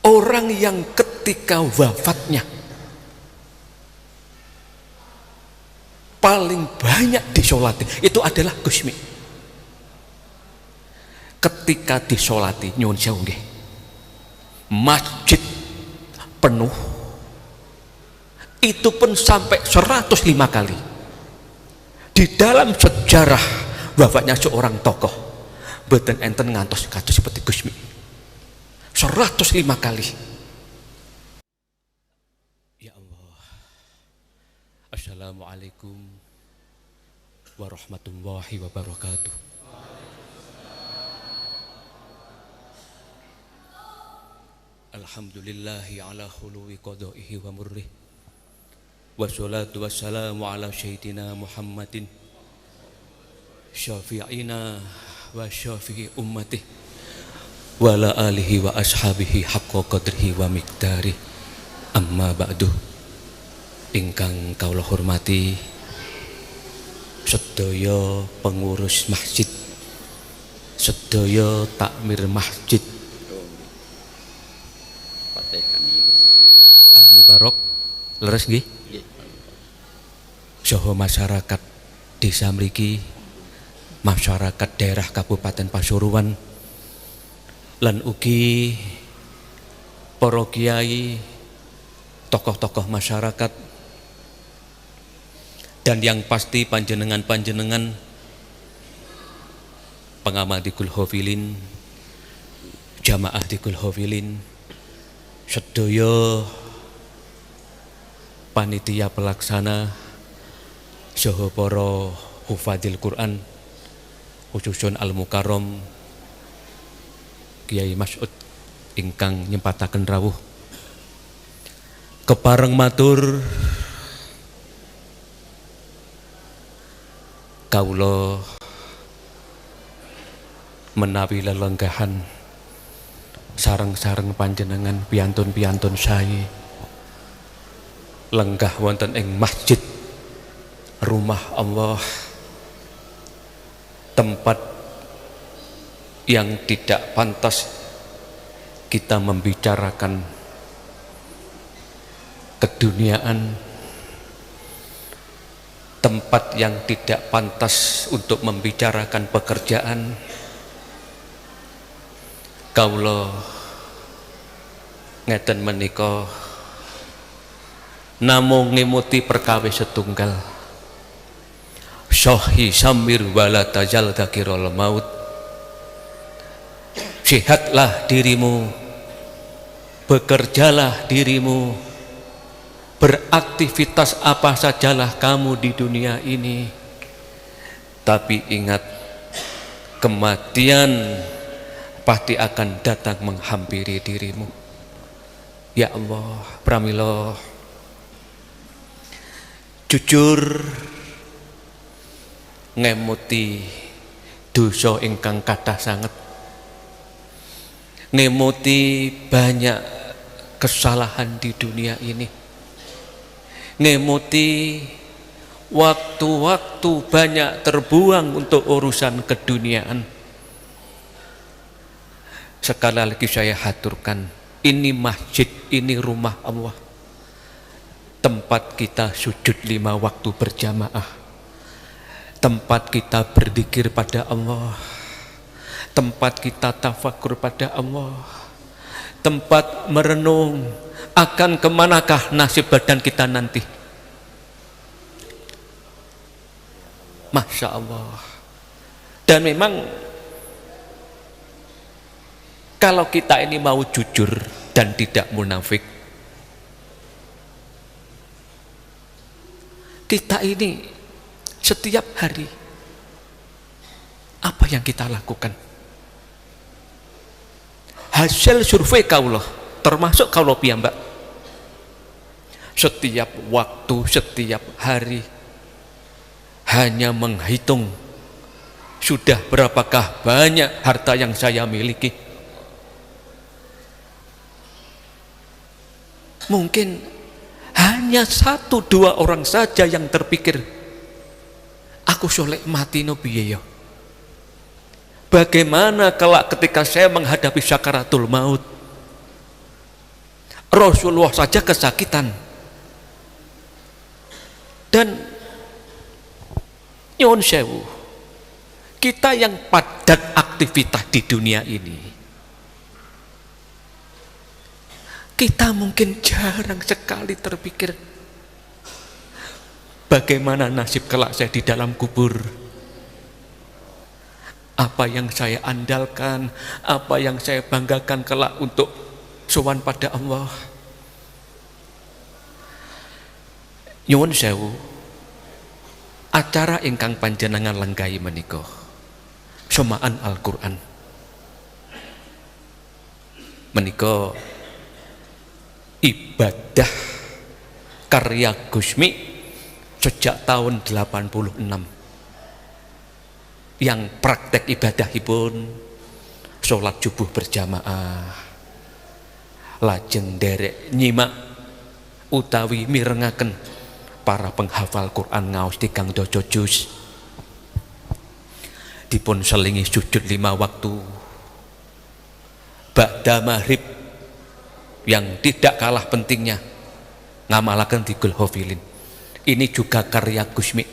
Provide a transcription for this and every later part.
orang yang ketika wafatnya paling banyak disolati itu adalah Gusmi. Ketika disolati nyuwun sewu nggih, masjid penuh, itu pun sampai 105 kali. Di dalam sejarah wafatnya seorang tokoh boten enten ngantos kados seperti Gusmi 105 kali. Ya Allah. Assalamualaikum warahmatullahi wabarakatuh. Alhamdulillahi ala khuluwi qadaihi wa murrih, wassalatu wassalamu ala sayyidina Muhammadin syafi'ina wa syafi'i ummatih wa ala alihi wa ashabihi haqqa qadrihi wa miqdari. Amma ba'du. Ingkang kawula hormati sedaya pengurus masjid, sedaya takmir masjid Al-Mubarak leres nggih, saha masyarakat desa mriki, masyarakat daerah Kabupaten Pasuruan, lan ugi para kiai, tokoh-tokoh masyarakat, dan yang pasti panjenengan-panjenengan pengamal di Kulhofilin, jamaah di Kulhofilin, sedaya panitia pelaksana, saha para hufadzil Quran, khususun Al-Mukarram Kiai Mas'ud ingkang nyempataken rawuh, kepareng matur kawula menawi lelenggahan sareng-sareng panjenengan piantun-piantun sae lenggah wonten ing masjid rumah Allah, tempat yang tidak pantas kita membicarakan keduniaan, tempat yang tidak pantas untuk membicarakan pekerjaan. Kawula ngeten menika namung ngemuti perkawis setunggal, syahi samir wala tajal dzakirul maut. Sehatlah dirimu, bekerjalah dirimu, beraktivitas apa sajalah kamu di dunia ini, tapi ingat kematian pasti akan datang menghampiri dirimu. Ya Allah, pramila jujur ngemuti dosa ingkang kathah sanget, ngemuti banyak kesalahan di dunia ini, ngemuti waktu-waktu banyak terbuang untuk urusan keduniaan. Sekali lagi saya haturkan, ini masjid, ini rumah Allah, tempat kita sujud 5 waktu berjamaah, tempat kita berzikir pada Allah, tempat kita tafakur pada Allah, tempat merenung akan kemanakah nasib badan kita nanti. Masya Allah. Dan memang kalau kita ini mau jujur dan tidak munafik, kita ini setiap hari apa yang kita lakukan? Hasil survei kaulah, termasuk kaulah piyambak, setiap waktu, setiap hari hanya menghitung sudah berapakah banyak harta yang saya miliki. Mungkin hanya 1-2 orang saja yang terpikir, aku solek mati no piye yo. Bagaimana kelak ketika saya menghadapi sakaratul maut? Rasulullah saja kesakitan. Dan nyuwun sewu, kita yang padat aktivitas di dunia ini, kita mungkin jarang sekali terpikir bagaimana nasib kelak saya di dalam kubur. Apa yang saya andalkan, apa yang saya banggakan kelak untuk sowan pada Allah. Nyuwun sewu, acara ingkang panjenengan lenggahi menika somaan Al-Qur'an menika ibadah karya Gusmi sejak tahun 86, yang praktek ibadahipun sholat subuh berjamaah, lajeng derek nyimak utawi mirengaken para penghafal Quran ngaos 3 juz, dipun selingi sujud 5 waktu ba'da maghrib, yang tidak kalah pentingnya ngamalaken dzikul hafilin. Ini juga karya Gusmi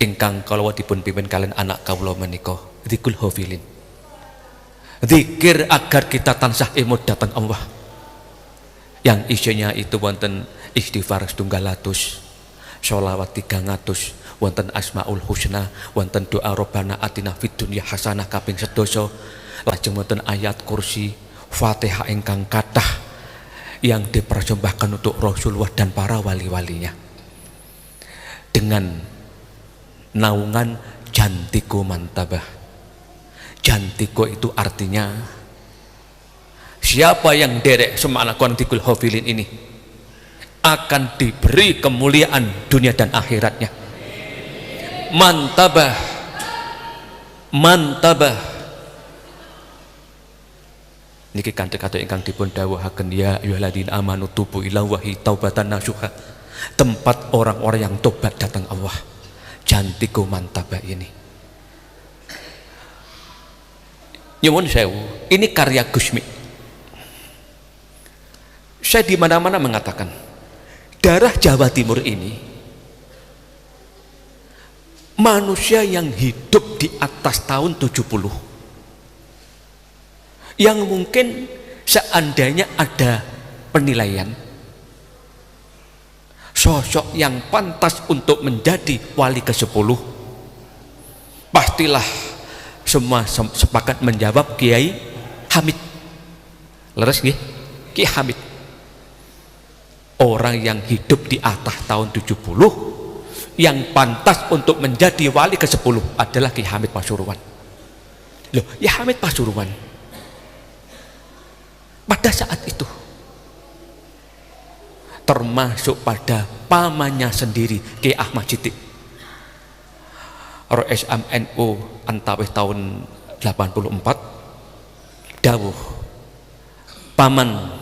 ingkang kalawa dipun pimpin kalian anak kawula menika, dzikul hafilin, zikir agar kita tansah imut datang Allah, yang isinya itu wonten istighfar 700, sholawat 300, wonten asmaul husna, wonten doa robbana atina fid dunya hasanah kaping 10, lajeng wonten ayat kursi, Fatihah ingkang kathah yang dipersembahkan untuk Rasulullah dan para wali-walinya dengan naungan jantiko mantabah. Jantiko itu artinya siapa yang derek semakna dzikul hafilin ini akan diberi kemuliaan dunia dan akhiratnya. Mantabah, mantabah. Niki kata-kata ingkang dipun dawuhaken, ya ayyuhalladzina amanu tubu ilallahi taubatan nasuha, tempat orang-orang yang tobat datang Allah. Jantiko mantabah ini. Nyuwun sewu, ini karya Gusmi. Saya di mana-mana mengatakan daerah Jawa Timur ini manusia yang hidup di atas tahun 70, yang mungkin seandainya ada penilaian sosok yang pantas untuk menjadi wali ke-10, pastilah semua sepakat menjawab Kiai Hamid. Leres nggih? Kiai Hamid. Orang yang hidup di atas tahun 70 yang pantas untuk menjadi wali ke-10 adalah Kiai Hamid Pasuruan. Loh, ya Hamid Pasuruan pada saat itu termasuk pada pamannya sendiri Kiai Ahmad Siddiq RSM NU antawis tahun 84, dawuh paman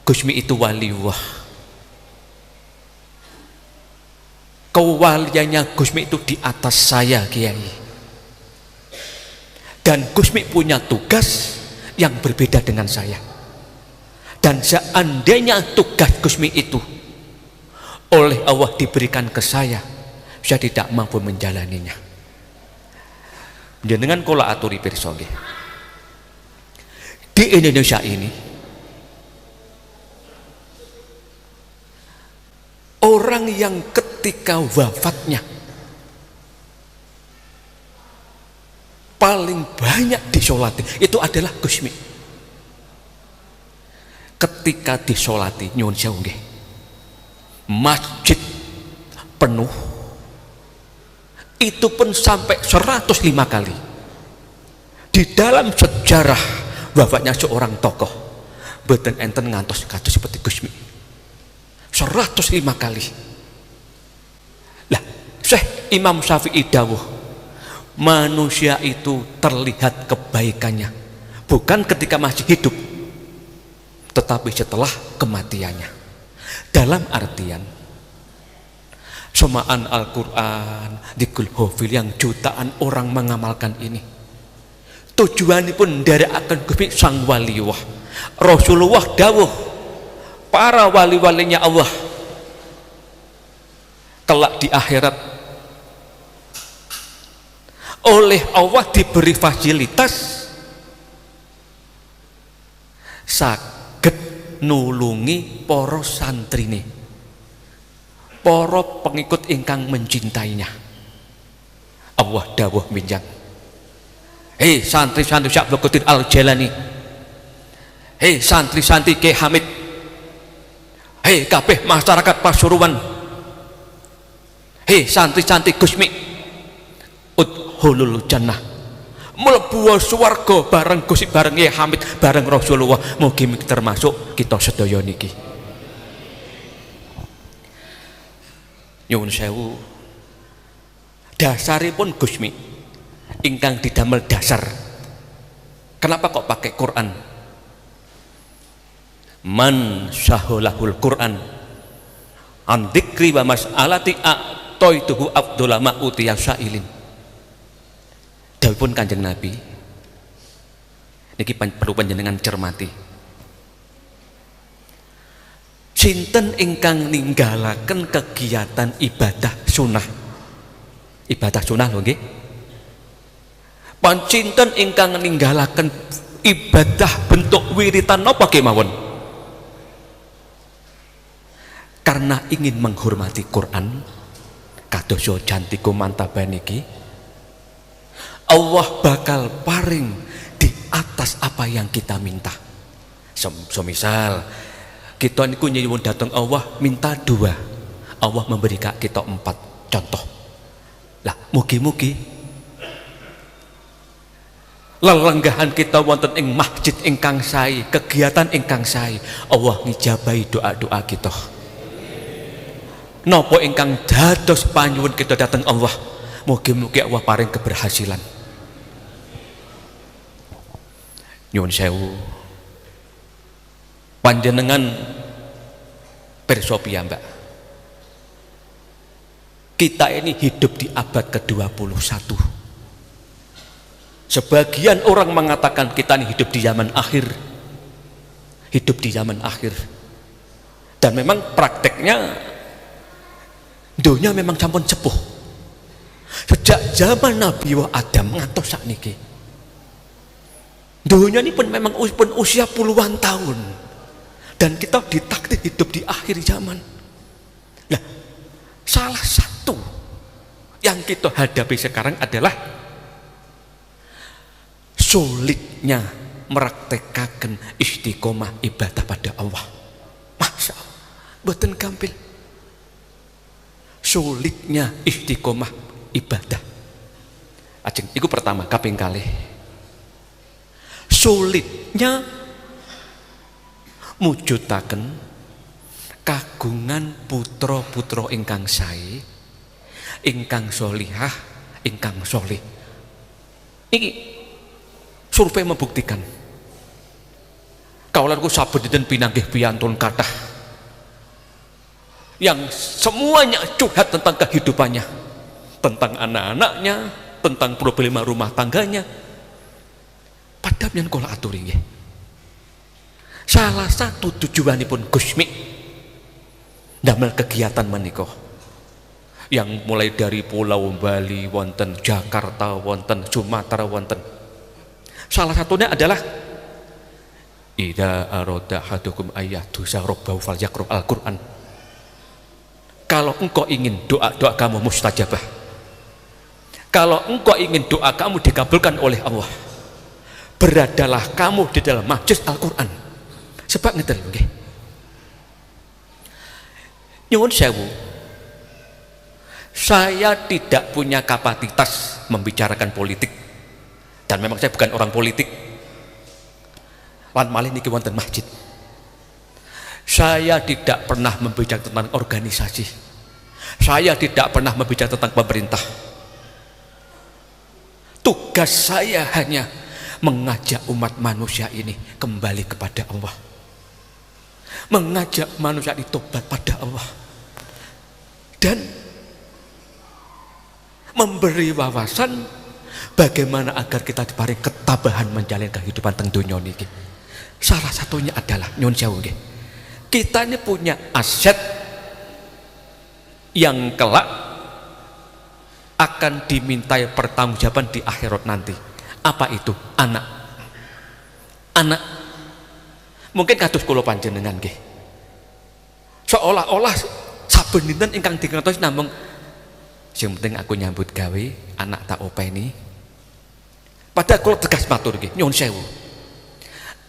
Gusmi itu waliullah. Kewaliannya Gusmi itu di atas saya Kiai, dan Gusmi punya tugas yang berbeda dengan saya, dan seandainya tugas Gusmi itu oleh Allah diberikan ke saya tidak mampu menjalaninya. Dengan kula aturi pirsa nggih, di Indonesia ini orang yang ketika wafatnya paling banyak disolati itu adalah Gusmi. Ketika disolati, nyuwun sewu nggih, masjid penuh, itu pun sampai 105 kali. Di dalam sejarah wafatnya seorang tokoh, mboten enten ngantos kados seperti Gusmi. 105 kali. Lah, Syekh Imam Syafi'i dawuh, manusia itu terlihat kebaikannya bukan ketika masih hidup, tetapi setelah kematiannya. Dalam artian semaan Al-Quran, dzikul hafil yang jutaan orang mengamalkan ini, tujuanipun nderekaken Gusti Sang Waliullah. Rasulullah dawuh, para wali-walinya Allah kelak di akhirat oleh Allah diberi fasilitas saged nulungi para santrine, para pengikut ingkang mencintainya. Allah dawuh minjang, hei santri-santri Syekh Abdul Qadir Al-Jailani, hei santri-santri Kyai Hamid, hei kabeh masyarakat Pasuruan, hei santri-santri Gusmi, udkhulul jannah, mlebu swarga bareng Gusti, bareng Kyai Hamid, bareng Rasulullah. Mugi termasuk kita sedaya niki. Nyuwun sewu, dasaripun Gusmi ingkang didamel dasar. Kenapa kok pakai Quran? Man syahulahul Quran an dzikri wa mas'alati a'taituhu afdhala ma utiya sa'ilin. Dawuhipun Kanjeng Nabi niki perlu panjenengan cermati. Sinten ingkang ninggalaken kegiatan ibadah sunnah lho nggih. Pancinten ingkang ninggalaken ibadah bentuk wiritan napa kemawon, karena ingin menghormati Quran kados jantiku mantaban niki, Allah bakal paring di atas apa yang kita minta. Semisal kita niku nyuwun datang Allah minta 2, Allah memberi kita 4 contoh. Lah mugi-mugi lelenggahan kita wonten ing masjid ingkang sae, kegiatan ingkang sae, Allah ngijabahi doa-doa kita. Napa ingkang dados panyuwun kita datang Allah, mugi-mugi Allah paring keberhasilan. Nyuwun sewu, panjenengan pirsa piyambak, kita ini hidup di abad ke-21. Sebagian orang mengatakan kita ini hidup di zaman akhir, dan memang prakteknya dunia memang sampun sepuh sejak zaman Nabi Adam ngantos sakniki. Dunia ini pun memang usia puluhan tahun, dan kita ditakdir hidup di akhir zaman. Nah, salah satu yang kita hadapi sekarang adalah sulitnya meraktekkan istiqomah ibadah pada Allah. Masya Allah, boten gampil. Sulitnya istiqomah ibadah. Ajeng, itu pertama, kaping kalih. Sulitnya mujudaken kagungan putra-putra ingkang sae, ingkang solihah, ingkang solih. Iki survei membuktikan. Kaulanku saben dinten pinanggih piyantun kathah yang semuanya curhat tentang kehidupannya, tentang anak-anaknya, tentang problema rumah tangganya. Padahal yang kula aturi nggih, salah satu tujuanipun Gusmi damel kegiatan menika, yang mulai dari Pulau Bali wonten, Jakarta wonten, Sumatera wonten, salah satunya adalah idza arada ahadukum ayyatu sarabbahu falyaqra al-Qur'an. Kalau engkau ingin doa kamu mustajabah, kalau engkau ingin doa kamu dikabulkan oleh Allah, beradalah kamu di dalam majlis Al-Quran. Sebab ngeten lho nggih. Nyuwun sewu, saya tidak punya kapasitas membicarakan politik, dan memang saya bukan orang politik. Lan malih niki wonten masjid, saya tidak pernah membicarakan tentang organisasi, saya tidak pernah membicarakan tentang pemerintah. Tugas saya hanya mengajak umat manusia ini kembali kepada Allah, mengajak manusia ini tobat pada Allah, dan memberi wawasan Bagaimana agar kita diberi ketabahan menjalani kehidupan teng donya niki? Salah satunya adalah nyun sewu nggih. Kita ini punya aset yang kelak akan dimintai pertanggungjawaban di akhirat nanti. Apa itu? Anak. Anak. Mungkin kados kula panjenengan nggih. Seolah-olah saben dinten ingkang dikentos namung sing penting aku nyambut gawe, anak tak openi. Padahal kula tegas matur nggih, nyuwun sewu.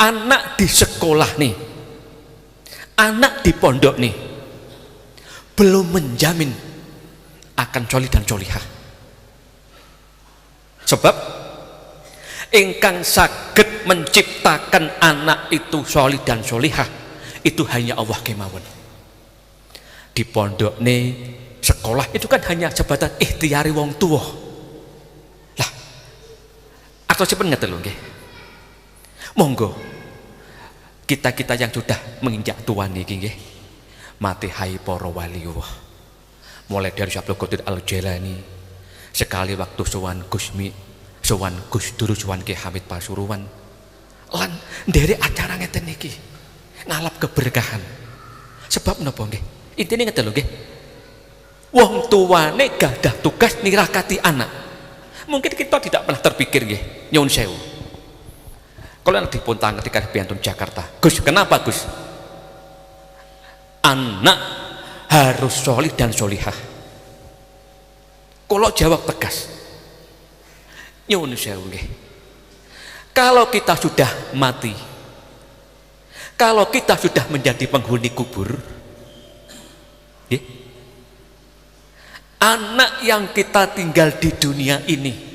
Anak di sekolah nih, anak di pondok nih, belum menjamin akan solih dan solihah. Sebab ingkang saged menciptakan anak itu solih dan solihah itu hanya Allah kemawon. Di pondok nih, sekolah itu kan hanya sebatas ikhtiari wong tua. Lah, atau siapa ngerti lho nggih? Monggo kita yang sudah menginjak tua niki nggih, mati hai para waliullah. Mulai dari Syekh Abdul Qadir Al-Jailani, sekali waktu sowan Gusmi, sowan Gus Dur, sowan Ki Hamid Pasuruan, lan nderek acara ngeten niki ngalap keberkahan. Sebab napa nggih? Intine ngeten lho nggih. Wong tuane gadah tugas nirakati anak. Mungkin kita tidak pernah terpikir nggih, nyuwun sewu. Kalau yang dipun ketika piantun Jakarta, Gus, kenapa Gus? Anak harus solih dan solihah. Kalau jawab tegas, nyuwun sewu nggih. Kalau kita sudah mati, kalau kita sudah menjadi penghuni kubur, nggih, anak yang kita tinggal di dunia ini,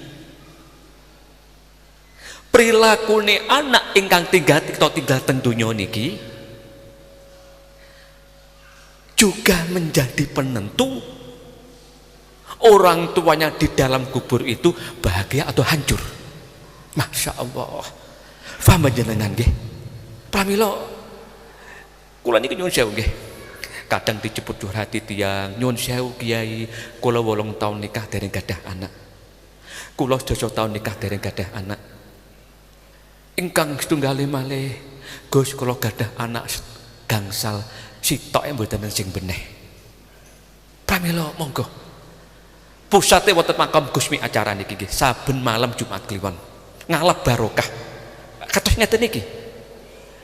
prilakune anak ingkang tinggal teng donya niki juga menjadi penentu orang tuanya di dalam kubur itu bahagia atau hancur. Masya Allah. Paham jenengan nggih? Pramila kula niki nyuwun sewu nggih. Kadang dijemput curhati tiyang, nyuwun sewu Kiai, kula 8 tahun nikah dereng gadah anak. Kula 12 tahun nikah dereng gadah anak. Ingkang setunggal malih, Gus kula gadah anak gangsal sitoke mboten sing beneh. Pramila monggo. Pusate wonten makam Gusmi acara niki nggih, saben malam Jumat Kliwon. Ngalap barokah. Kados ngeten niki.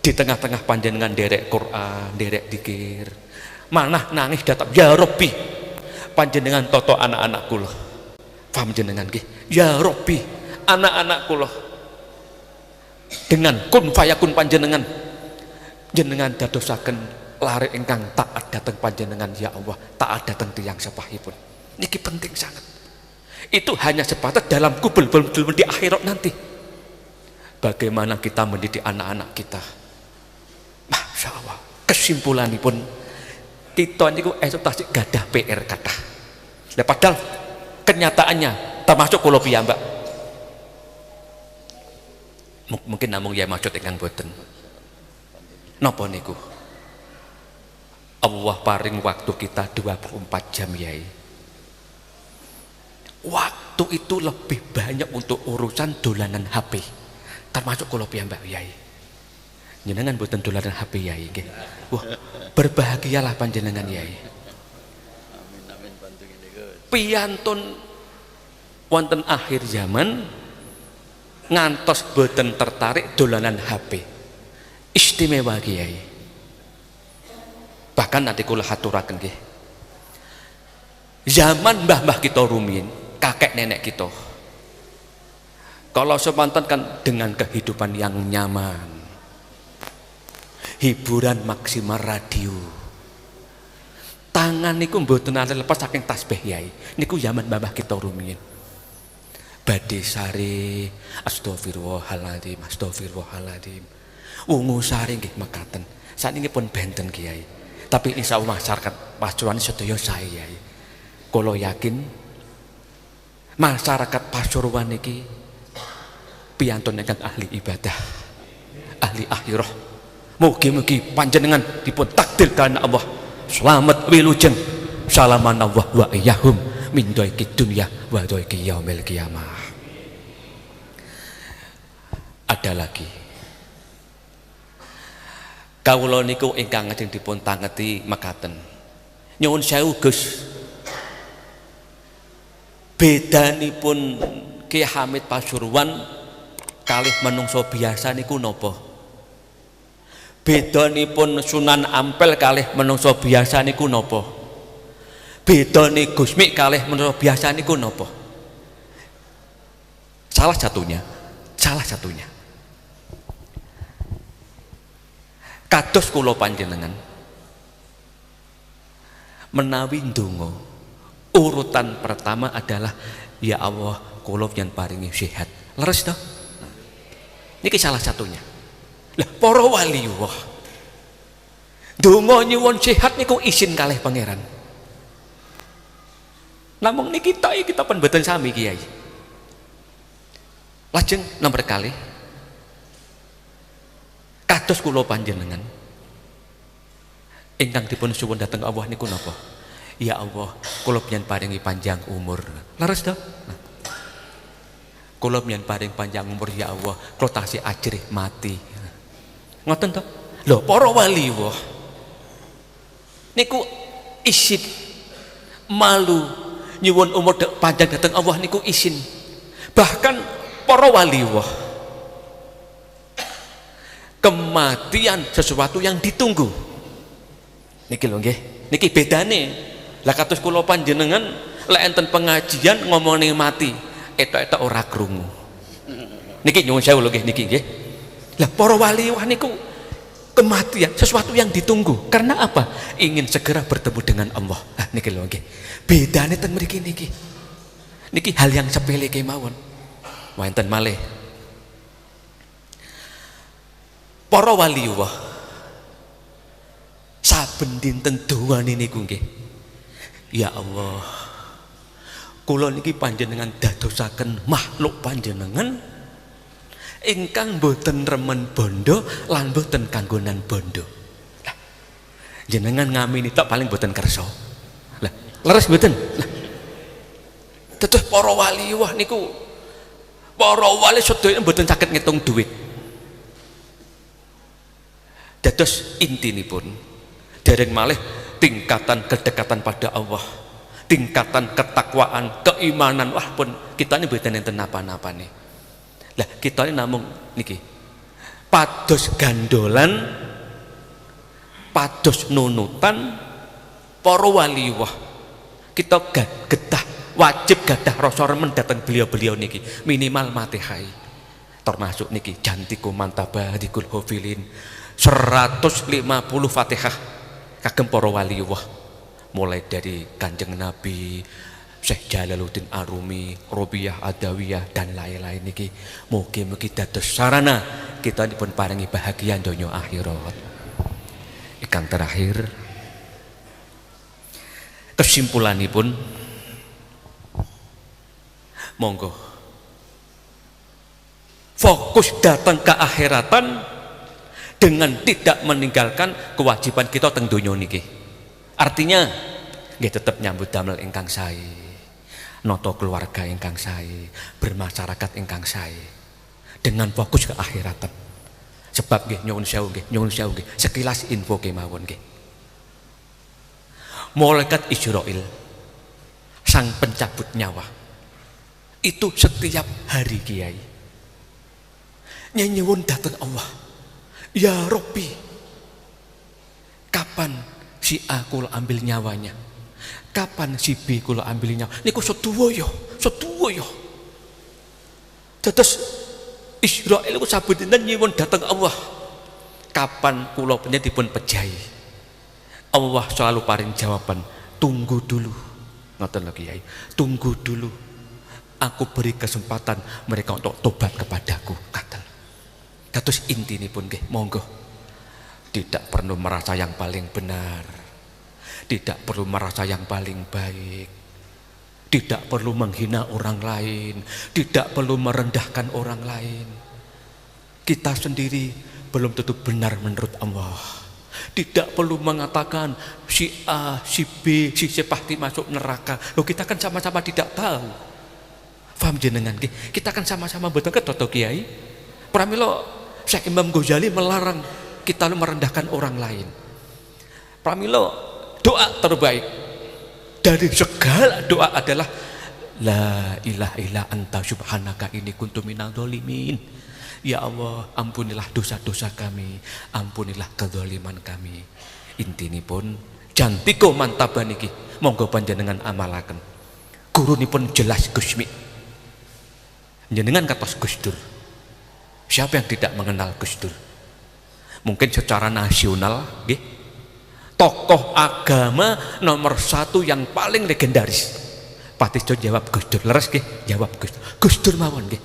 Di tengah-tengah panjenengan derek Quran, derek dzikir. Manah nangis datang, ya Rabbi, panjenengan toto anak-anak kula. Paham jenengan nggih? Ya Rabbi, anak-anak kula dengan kun fayakun panjenengan, jenengan dadosaken lare ingkang taat dateng panjenengan ya Allah, taat dateng tiyang sepahipun. Niki penting sangat. Itu hanya sebatas dalam kubur, belum di akhirat nanti. Bagaimana kita mendidik anak-anak kita? Masya Allah. Kesimpulanipun kita niku esuk tasik gadah PR kathah. Nah, padahal kenyataannya termasuk kula piyambak. Mungkin namung ya maksud ingkang boten. Napa niku? Allah paring waktu kita 24 jam yai. Waktu itu lebih banyak untuk urusan dolanan HP. Termasuk kula piyambak yai. Jenengan boten dolanan HP yai nggih. Wah, berbahagialah panjenengan yai. Amin amin bantu ngene Gus. Piyantun wonten akhir zaman ngantos boten tertarik dolanan HP. Istimewa kiai. Bahkan nanti kula haturaken nggih. Zaman mbah-mbah kita rumiyin, kakek nenek kita. Kalau semantan kan dengan kehidupan yang nyaman. Hiburan maksimal radio. Tangan niku mboten nate lepas saking tasbih yai. Niku zaman mbah-mbah kita rumiyin. Badhe sare astagfirullahaladzim, astagfirullahaladzim. Wungu sare nggih mekaten. Sakniki pun benten kiai. Tapi insyaallah masyarakat Pasuruan sedaya sae yai. Kula yakin masyarakat Pasuruan niki piyantun ingkang ahli ibadah, ahli akhirah. Mugi-mugi panjenengan dipun takdir karena Allah selamat wilujeng salaman Allah wa iyyahum min dhaiki dunya wa dhaiki yaumil qiyamah. ada lagi. Kawula niku ingkang lajeng dipun tangeti mekaten. Nyuwun sewu Gus. Bedanipun Ki Hamid Pasuruan kalih menungso biasa niku napa? Bedanipun Sunan Ampel kalih menungso biasa niku napa? Bedane Gusmik kalih menungso biasa niku napa? Salah satunya kados kula panjenengan menawi ndonga urutan pertama adalah ya Allah kula yen paringi sehat. Leres to? Niki salah satunya. Lah para waliullah ndonga nyuwun sehat niku izin kalih pangeran. Namung niki kita pun mboten sami Kiai. Lajeng nomor kalih kados kula panjenengan ingkang dipun suwun dhateng Allah niku napa? Ya Allah, kula yen paringi panjang umur. Leres to? Kula yen paring panjang umur ya Allah, kula tasih ajrih mati. Ngoten to? Lho para wali wah. Niku isin malu nyuwun umur panjang dhateng Allah niku isin. Bahkan para wali wah kematian sesuatu yang ditunggu. Niki lho nggih, niki bedane. Lah kados kula panjenengan lek enten pengajian ngomongin mati, etok-etok ora krungu. Niki nyuwun sewu lho nggih niki nggih. Lah para wali wah niku kematian sesuatu yang ditunggu. Karena apa? Ingin segera bertemu dengan Allah. Ah niki lho nggih. Bedane ten mriki niki. Niki hal yang sepele kemawon. Wonten malih para waliullah saben dinten dongane niku nggih. Ya Allah, kula niki panjenengan dadosaken makhluk panjenengan ingkang boten remen bondo lan boten kanggonan bondo. Lah, jenengan ngamini tok paling boten kersa. Lah, leres boten? Lah, tetes para waliullah niku para wali sedaya mboten saged ngitung duit. Dados intinipun dereng malih tingkatan kedekatan pada Allah, tingkatan ketakwaan, keimanan. Wah pun kita ini mboten enten napa-napa nih. Lah kita ini namung niki pados gandolan, pados nunutan para wali wah. Kita getah wajib gadah rasa remen datang beliau-beliau niki minimal matihai termasuk niki jantiku mantabadikul hofilin 150 Fatihah kagem para waliullah mulai dari Kanjeng Nabi, Syekh Jalaluddin Arumi, Robiah Adawiyah dan lain-lain niki mugi-mugi dados sarana kita dipun paringi bahagia donya akhirat. Ikan terakhir kesimpulanipun monggo fokus datang ke akhiratan dengan tidak meninggalkan kewajiban kita teng donya niki. Artinya nggih tetep nyambut damel ingkang sae, nata keluarga ingkang sae, bermasyarakat ingkang sae dengan fokus ke akhiratan. Sebab nggih nyuwun sewu nggih sekilas info kemawon nggih. Malaikat Israil sang pencabut nyawa itu setiap hari Kiai nyuwun datang Allah, ya Robbi, kapan si A kula ambil nyawanya, kapan si B kula ambil nyawa niku setuwo yo. Terus Israil iku saben dinten nyuwun datang Allah, kapan kula punya dipun pejahi. Allah selalu paring jawaban, tunggu dulu. Ngoten lho Kiai, tunggu dulu. Aku beri kesempatan mereka untuk tobat kepadaku. Kata. Terus inti ini pun monggo tidak perlu merasa yang paling benar, tidak perlu merasa yang paling baik, tidak perlu menghina orang lain, tidak perlu merendahkan orang lain. Kita sendiri belum tentu benar menurut Allah. Tidak perlu mengatakan si A, si B, si C pasti masuk neraka. Loh kita kan sama-sama tidak tahu. Paham jenengan? Kita kan sama-sama betul ke Toto Kiai. Pramila Syekh Imam Ghazali melarang kita merendahkan orang lain. Pramila doa terbaik dari segala doa adalah la ilaha illa anta subhanaka inni kuntu minadz dzalimin. Ya Allah, ampunilah dosa-dosa kami, ampunilah kedzaliman kami. Intinipun jantiko mantaban iki monggo panjenengan amalaken. Gurunipun jelas Gusmi. Jenengan katos Gus Dur. Siapa yang tidak mengenal Gus Dur? Mungkin secara nasional nggih, tokoh agama nomor 1 yang paling legendaris. Patijo jawab Gus Dur, leres nggih, jawab Gus Dur. Gus Dur mawon nggih.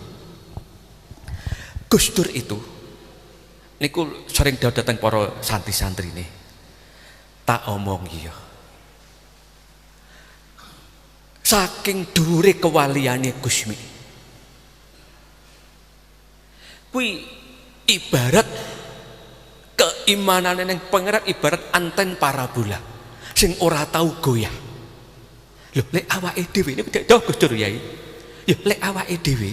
Gus Dur itu niku sering datang para santri-santri nih. Tak omong iya. Saking dhuwure kewaliane Gusmi. Kuwi ibarat keimanan yang pangeran ibarat anten parabola sing ora tahu goyah. Lho lek awake dhewe ini jauh Gus Dur Yai. Ya lek awake dhewe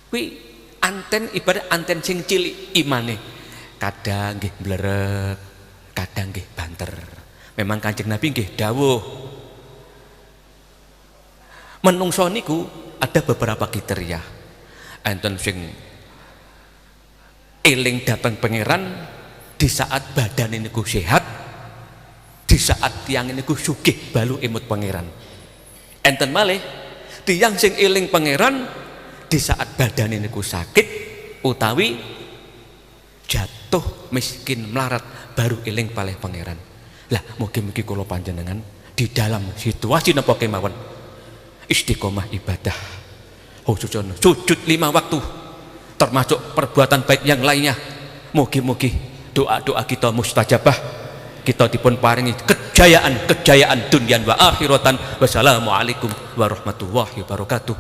kuwi anten ibarat anten sing cilik imane. Kadang nggih mleret, kadang nggih banter. Memang Kanjeng Nabi nggih dawuh menungso niku ada beberapa kriteria. Enten sing eling datang pangeran di saat badan niku sehat, di saat tiang niku sugih balu emut pangeran. Enten malih tiang sing eling pangeran di saat badan niku sakit utawi jatuh miskin melarat baru eling palih pangeran. Lah mugi-mugi kula panjenengan di dalam situasi napa kemawon istiqomah ibadah, khususnya sujud 5 waktu, termasuk perbuatan baik yang lainnya. Mugi-mugi doa-doa kita mustajabah, kita dipun paringi kejayaan dunyan wa akhiratan. Wassalamualaikum warahmatullahi wabarakatuh.